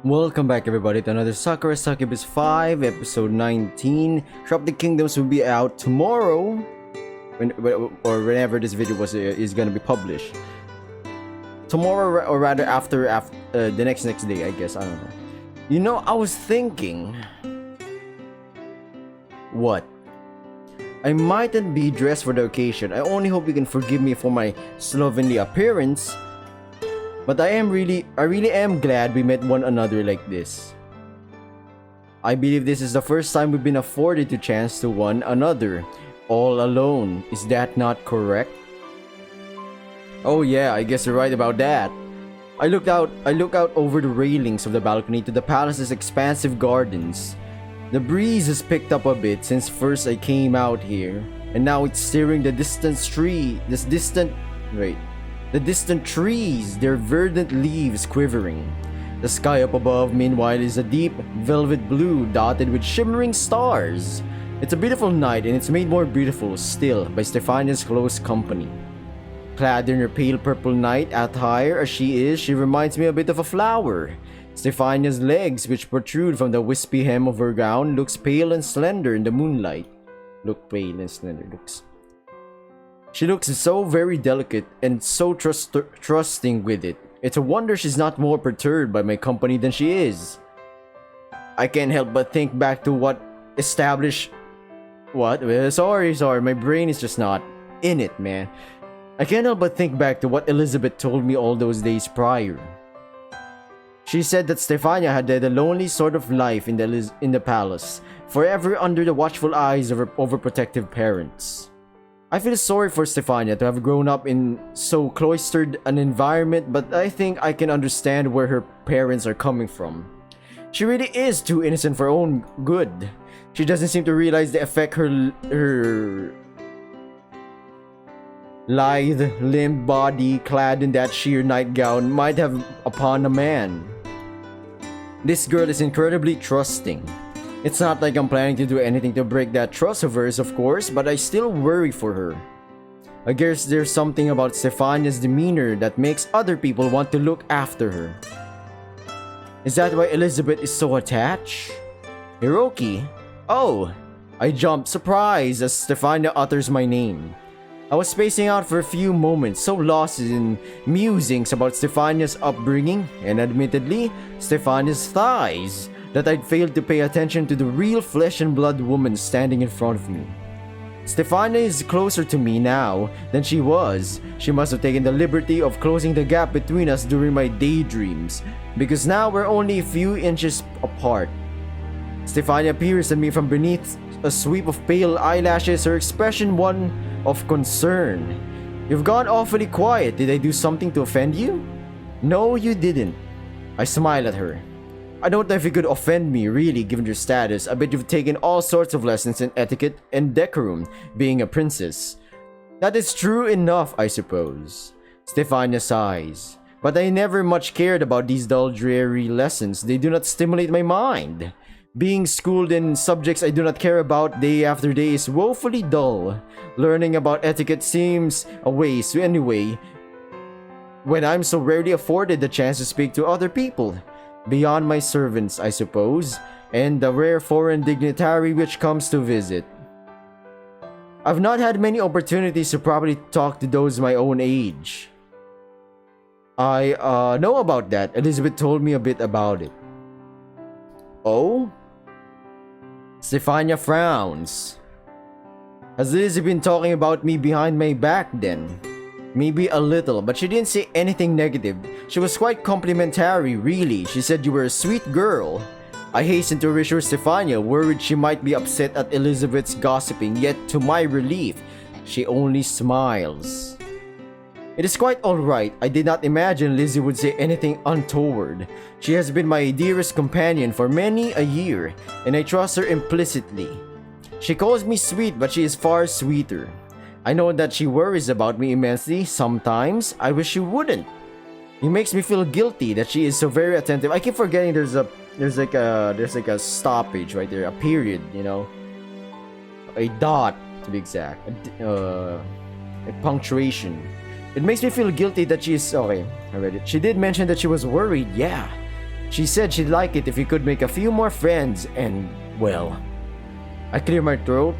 Welcome back everybody to another SakuraSuccubus 5 episode 19. Shop the Kingdoms will be out tomorrow or whenever this video is gonna be published. Tomorrow or rather after the next day, I guess. I don't know. You know, I was thinking, what? I mightn't be dressed for the occasion. I only hope you can forgive me for my slovenly appearance. But I really am glad we met one another like this. I believe this is the first time we've been afforded the chance to one another, all alone. Is that not correct? Oh yeah, I guess you're right about that. I look out over the railings of the balcony to the palace's expansive gardens. The breeze has picked up a bit since first I came out here, and now it's stirring the distant trees, their verdant leaves quivering. The sky up above, meanwhile, is a deep velvet blue dotted with shimmering stars. It's a beautiful night, and it's made more beautiful still by Stephania'S close company. Clad in her pale purple night attire as she is, she reminds me a bit of a flower. Stephania'S legs, which protrude from the wispy hem of her gown, looks pale and slender in the moonlight. She looks so very delicate and so trusting with it. It's a wonder she's not more perturbed by my company than she is. I can't help but think back to what established... What? Sorry, my brain is just not in it, man. I can't help but think back to what Elizabeth told me all those days prior. She said that Stephania had led a lonely sort of life in the palace, forever under the watchful eyes of her overprotective parents. I feel sorry for Stephania to have grown up in so cloistered an environment, but I think I can understand where her parents are coming from. She really is too innocent for her own good. She doesn't seem to realize the effect her lithe-limbed body clad in that sheer nightgown might have upon a man. This girl is incredibly trusting. It's not like I'm planning to do anything to break that trust of hers, of course, but I still worry for her. I guess there's something about Stephania'S demeanor that makes other people want to look after her. Is that why Elizabeth is so attached? Hiroki? Oh! I jumped, surprised, as Stephania utters my name. I was spacing out for a few moments, so lost in musings about Stephania'S upbringing, and admittedly, Stephania'S thighs, that I'd failed to pay attention to the real flesh and blood woman standing in front of me. Stephania is closer to me now than she was. She must have taken the liberty of closing the gap between us during my daydreams, because now we're only a few inches apart. Stephania peers at me from beneath a sweep of pale eyelashes, her expression one of concern. You've gone awfully quiet. Did I do something to offend you? No, you didn't. I smile at her. I don't know if you could offend me, really, given your status. I bet you've taken all sorts of lessons in etiquette and decorum, being a princess. That is true enough, I suppose. Stephania sighs. But I never much cared about these dull, dreary lessons. They do not stimulate my mind. Being schooled in subjects I do not care about day after day is woefully dull. Learning about etiquette seems a waste anyway, when I'm so rarely afforded the chance to speak to other people. Beyond my servants, I suppose, and the rare foreign dignitary which comes to visit. I've not had many opportunities to properly talk to those my own age. I know about that. Elizabeth told me a bit about it. Oh? Stephania frowns. Has Elizabeth been talking about me behind my back then? Maybe a little, but she didn't say anything negative. She was quite complimentary, really. She said you were a sweet girl. I hastened to reassure Stephania, worried she might be upset at Elizabeth's gossiping, yet to my relief, she only smiles. It is quite alright. I did not imagine Lizzie would say anything untoward. She has been my dearest companion for many a year, and I trust her implicitly. She calls me sweet, but she is far sweeter. I know that she worries about me immensely sometimes. I wish she wouldn't. It makes me feel guilty that she is so very attentive. I keep forgetting there's like a stoppage right there, a period, you know, a dot to be exact, a punctuation. It makes me feel guilty that she's... Okay, I read it. She did mention that she was worried, yeah. She said she'd like it if we could make a few more friends and, well, I clear my throat.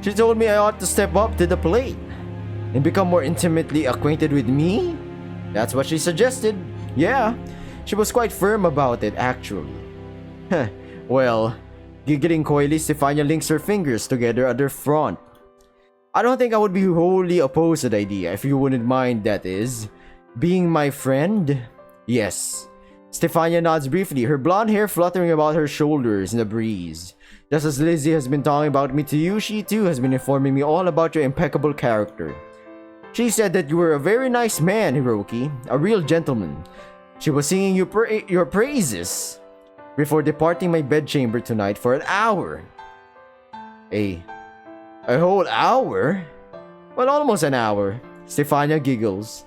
She told me I ought to step up to the plate and become more intimately acquainted with me. That's what she suggested. Yeah, she was quite firm about it, actually. Well, giggling coyly, Stephania links her fingers together at her front. I don't think I would be wholly opposed to the idea, if you wouldn't mind, that is. Being my friend? Yes. Stephania nods briefly, her blonde hair fluttering about her shoulders in the breeze. Just as Lizzie has been talking about me to you, she too has been informing me all about your impeccable character. She said that you were a very nice man, Hiroki, a real gentleman. She was singing your praises before departing my bedchamber tonight for an hour. A whole hour? Well, almost an hour. Stephania giggles.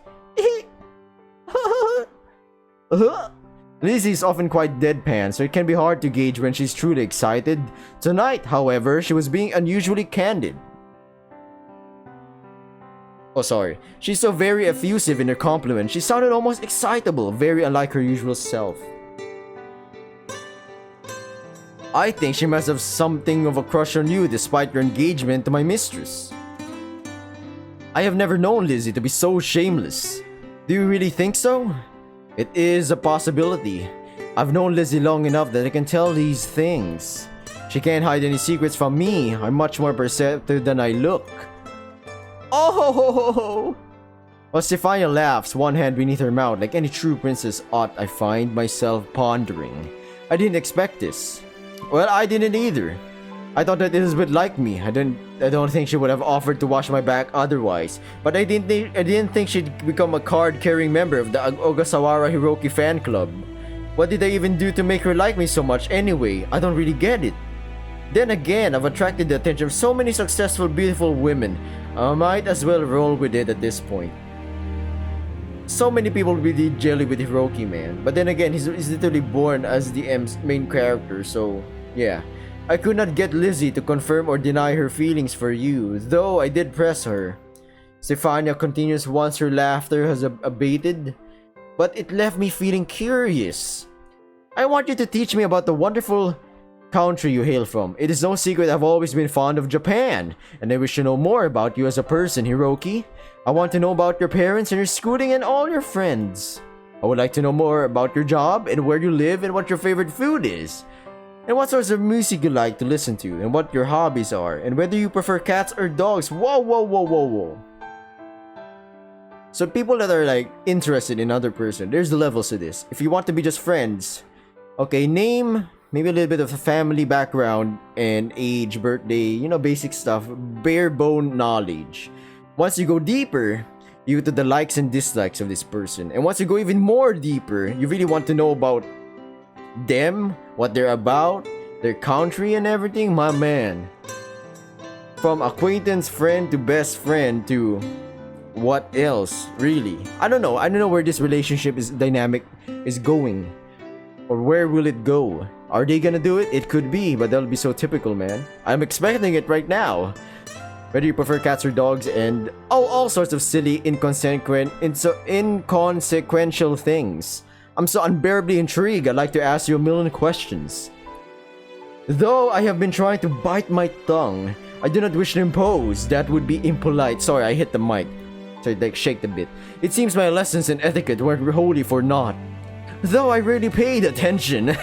Lizzie is often quite deadpan, so it can be hard to gauge when she's truly excited. Tonight, however, she was being unusually candid. Oh, sorry. She's so very effusive in her compliment. She sounded almost excitable, very unlike her usual self. I think she must have something of a crush on you despite your engagement to my mistress. I have never known Lizzie to be so shameless. Do you really think so? It is a possibility. I've known Lizzie long enough that I can tell these things. She can't hide any secrets from me. I'm much more perceptive than I look. Oh! Well, Stephania laughs, one hand beneath her mouth, like any true princess ought. I find myself pondering. I didn't expect this. Well, I didn't either. I thought that Elizabeth liked me. I don't think she would have offered to watch my back otherwise. But I didn't think she'd become a card-carrying member of the Ogasawara Hiroki fan club. What did I even do to make her like me so much anyway? I don't really get it. Then again, I've attracted the attention of so many successful, beautiful women. I might as well roll with it at this point. So many people really jelly with Hiroki, man. But then again, he's literally born as the main character, so yeah. I could not get Lizzie to confirm or deny her feelings for you, though I did press her. Stephania continues once her laughter has abated, but it left me feeling curious. I want you to teach me about the wonderful country you hail from. It is no secret I've always been fond of Japan, and I wish to know more about you as a person, Hiroki. I want to know about your parents and your schooling and all your friends. I would like to know more about your job and where you live and what your favorite food is. And what sorts of music you like to listen to, and what your hobbies are, and whether you prefer cats or dogs. Whoa. So people that are like interested in other person, there's the levels to this. If you want to be just friends, okay, name, maybe a little bit of a family background and age, birthday, basic stuff, bare bone knowledge. Once you go deeper, you go to the likes and dislikes of this person. And once you go even more deeper, you really want to know about them, what they're about, their country and everything, my man. From acquaintance, friend to best friend to what else, really? I don't know where this relationship is going. Or where will it go? Are they gonna do it? It could be, but that'll be so typical, man. I'm expecting it right now. Whether you prefer cats or dogs and all sorts of silly, inconsequential things. I'm so unbearably intrigued, I'd like to ask you a million questions. Though I have been trying to bite my tongue, I do not wish to impose. That would be impolite. Sorry, I hit the mic. So it shaked a bit. It seems my lessons in etiquette weren't wholly for naught. Though I rarely paid attention.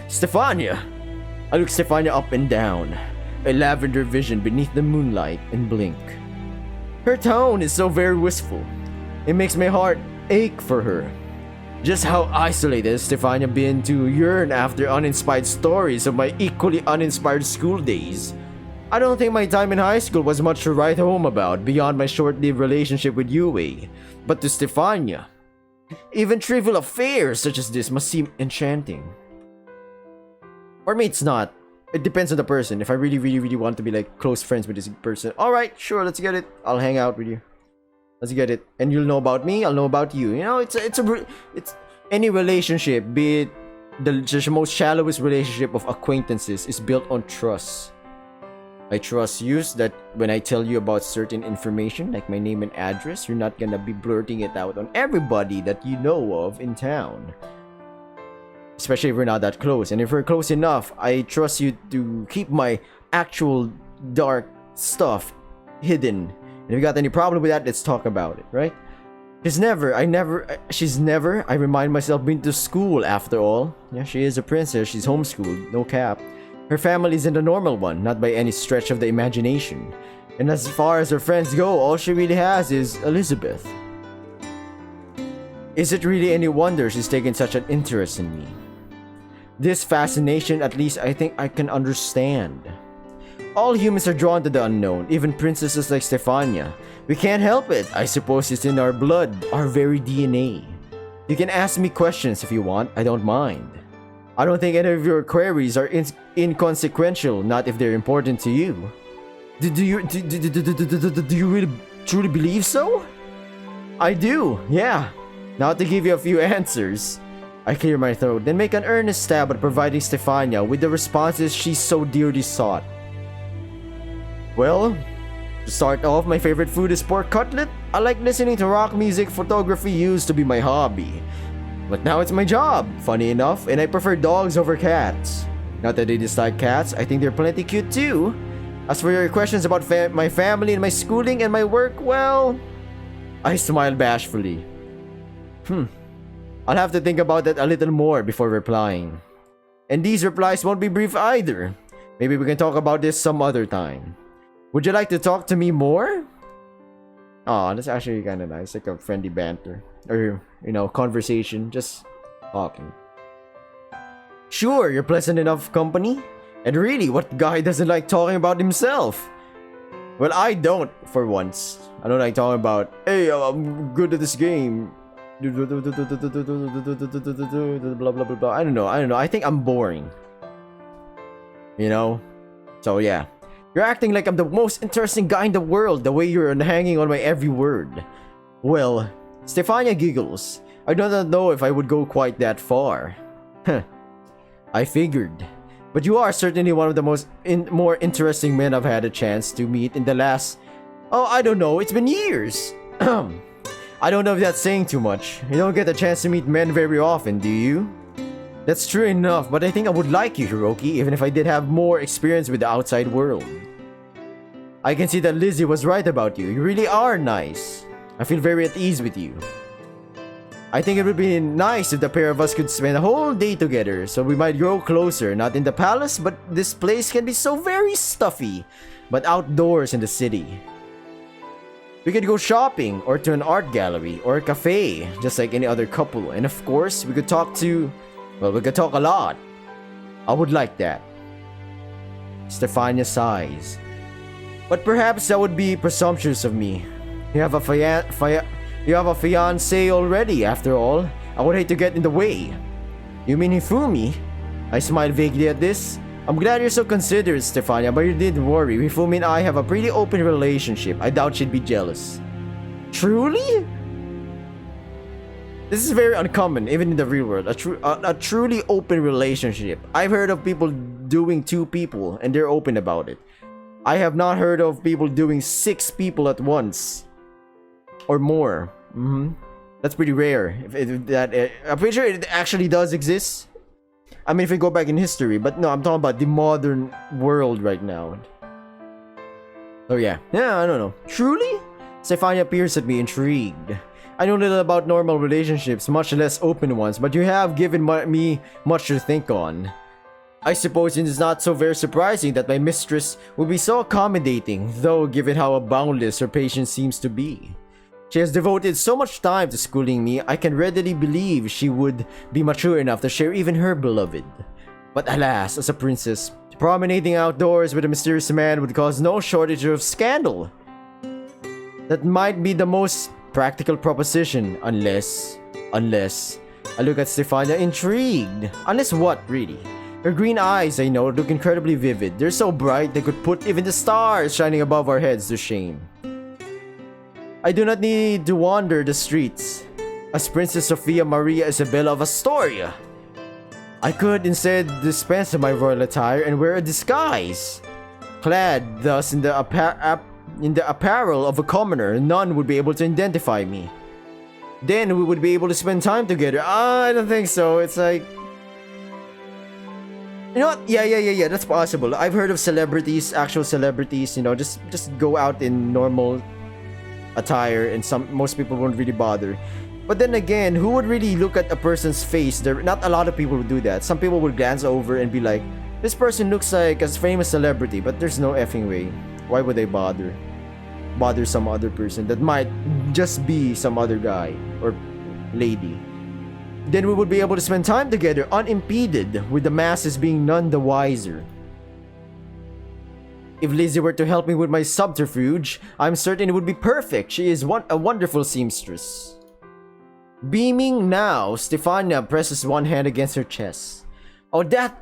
Stephania. I look Stephania up and down. A lavender vision beneath the moonlight and blink. Her tone is so very wistful. It makes my heart ache for her. Just how isolated has Stephania been to yearn after uninspired stories of my equally uninspired school days. I don't think my time in high school was much to write home about beyond my short-lived relationship with Yue. But to Stephania, even trivial affairs such as this must seem enchanting. For me, it's not. It depends on the person. If I really want to be like close friends with this person, alright, sure, let's get it. I'll hang out with you. Let's get it. And you'll know about me, I'll know about you. It's any relationship, be it the most shallowest relationship of acquaintances, is built on trust. I trust you that when I tell you about certain information, like my name and address, you're not gonna be blurting it out on everybody that you know of in town. Especially if we're not that close. And if we're close enough, I trust you to keep my actual dark stuff hidden. And if you got any problem with that, let's talk about it, right? She's never, I remind myself, been to school after all. Yeah, she is a princess, she's homeschooled, no cap. Her family isn't a normal one, not by any stretch of the imagination. And as far as her friends go, all she really has is Elizabeth. Is it really any wonder she's taken such an interest in me? This fascination, at least I think I can understand. All humans are drawn to the unknown, even princesses like Stephania. We can't help it. I suppose it's in our blood, our very DNA. You can ask me questions if you want, I don't mind. I don't think any of your queries are inconsequential, not if they're important to you. Do you really truly believe so? I do, yeah. Now to give you a few answers. I clear my throat, then make an earnest stab at providing Stephania with the responses she so dearly sought. Well, to start off, my favorite food is pork cutlet. I like listening to rock music. Photography used to be my hobby, but now it's my job, funny enough, and I prefer dogs over cats. Not that I dislike cats, I think they're plenty cute too. As for your questions about my family and my schooling and my work, well, I smile bashfully. I'll have to think about that a little more before replying. And these replies won't be brief either. Maybe we can talk about this some other time. Would you like to talk to me more? Oh, that's actually kind of nice, like a friendly banter. Or, you know, conversation, just talking. Sure, you're pleasant enough company. And really, what guy doesn't like talking about himself? Well, I don't, for once. I don't like talking about, hey, I'm good at this game. Blah, blah, blah, blah. I don't know. I think I'm boring. You know? So, yeah. You're acting like I'm the most interesting guy in the world, the way you're hanging on my every word. Well, Stephania giggles. I don't know if I would go quite that far. I figured. But you are certainly one of the more interesting men I've had a chance to meet in the last... Oh, I don't know. It's been years. I don't know if that's saying too much. You don't get a chance to meet men very often, do you? That's true enough, but I think I would like you, Hiroki, even if I did have more experience with the outside world. I can see that Lizzie was right about you. You really are nice. I feel very at ease with you. I think it would be nice if the pair of us could spend a whole day together, so we might grow closer, not in the palace, but this place can be so very stuffy, but outdoors in the city. We could go shopping, or to an art gallery, or a cafe, just like any other couple, and of course, we could talk a lot. I would like that. Stephania sighs. But perhaps that would be presumptuous of me. You have a fiancé already, after all. I would hate to get in the way. You mean Hifumi? I smiled vaguely at this. I'm glad you're so considerate, Stephania, but you didn't worry. Hifumi and I have a pretty open relationship. I doubt she'd be jealous. Truly? This is very uncommon, even in the real world. A truly open relationship. I've heard of people doing 2 people, and they're open about it. I have not heard of people doing 6 people at once. Or more. That's pretty rare. I'm pretty sure it actually does exist. I mean, if we go back in history, but no, I'm talking about the modern world right now. So yeah, I don't know. Truly? Stephania peers at me, intrigued. I know little about normal relationships, much less open ones, but you have given me much to think on. I suppose it is not so very surprising that my mistress will be so accommodating, though given how boundless her patience seems to be. She has devoted so much time to schooling me, I can readily believe she would be mature enough to share even her beloved. But alas, as a princess, promenading outdoors with a mysterious man would cause no shortage of scandal. That might be the most practical proposition, unless... I look at Stephania intrigued. Unless what, really? Her green eyes, I know, look incredibly vivid. They're so bright they could put even the stars shining above our heads to shame. I do not need to wander the streets as Princess Sophia Maria Isabella of Astoria. I could instead dispense of my royal attire and wear a disguise. clad thus in the apparel of a commoner, none would be able to identify me. Then we would be able to spend time together. I don't think so. It's like, you know what? Yeah. That's possible. I've heard of celebrities, actual celebrities. You know, just go out in normal attire, and most people won't really bother. But then again, who would really look at a person's face? Not a lot of people would do that. Some people would glance over and be like, this person looks like a famous celebrity, but there's no effing way. Why would they bother some other person that might just be some other guy or lady? Then we would be able to spend time together unimpeded, with the masses being none the wiser. If Lizzie were to help me with my subterfuge, I'm certain it would be perfect. She is a wonderful seamstress. Beaming now, Stephania presses one hand against her chest. Oh, that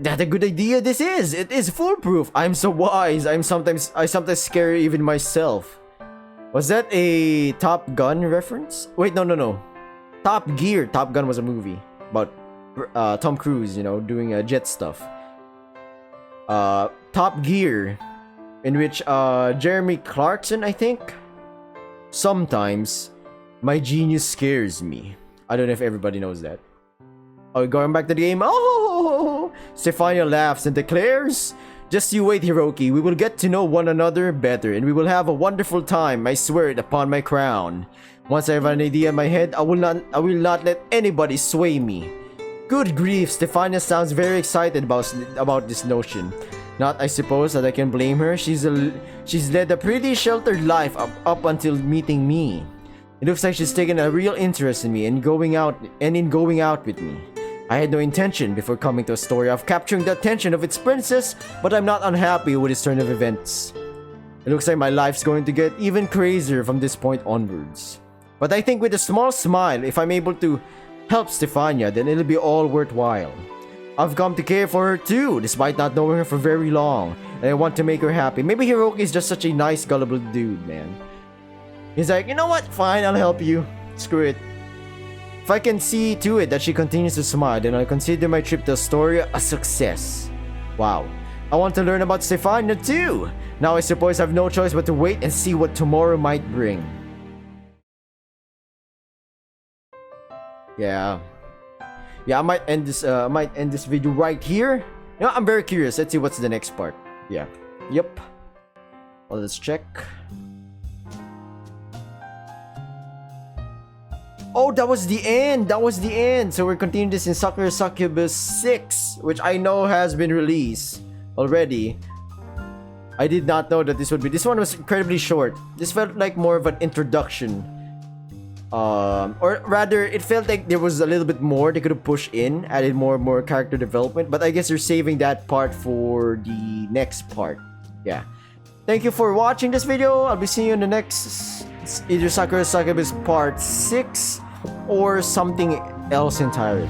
a good idea this is. It is foolproof. I'm so wise. I sometimes scare even myself. Was that a Top Gun reference? Wait, no. Top Gear. Top Gun was a movie about Tom Cruise, you know, doing jet stuff. Top Gear, in which Jeremy Clarkson, I think. Sometimes my genius scares me. I don't know if everybody knows that. Oh, going back to the game. Oh, Stephania laughs and declares, "Just you wait, Hiroki. We will get to know one another better, and we will have a wonderful time. I swear it upon my crown. Once I have an idea in my head, I will not let anybody sway me." Good grief, Stephania sounds very excited about this notion. Not, I suppose, that I can blame her. She's led a pretty sheltered life up until meeting me. It looks like she's taken a real interest in me and in going out with me. I had no intention before coming to Astoria of capturing the attention of its princess, but I'm not unhappy with this turn of events. It looks like my life's going to get even crazier from this point onwards. But I think with a small smile, if I'm able to help Stephania, then it'll be all worthwhile. I've come to care for her too, despite not knowing her for very long, and I want to make her happy. Maybe Hiroki is just such a nice, gullible dude, man. He's like, you know what? Fine, I'll help you. Screw it. If I can see to it that she continues to smile, then I'll consider my trip to Astoria a success. Wow. I want to learn about Stephania too. Now I suppose I have no choice but to wait and see what tomorrow might bring. Yeah, I might end this video right here. You know, I'm very curious. Let's see what's the next part. Yeah. Yep. Well, let's check. Oh, that was the end. So we're continuing this in SakuraSuccubus 6, which I know has been released already. I did not know that this would be. This one was incredibly short. This felt like more of an introduction. Or rather, it felt like there was a little bit more they could have pushed in, added more character development. But I guess they're saving that part for the next part. Yeah. Thank you for watching this video. I'll be seeing you in the next, either SakuraSuccubus Part 6 or something else entirely.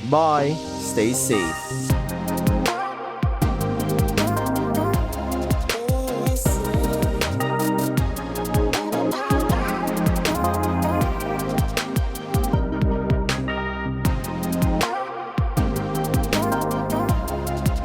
Bye. Stay safe.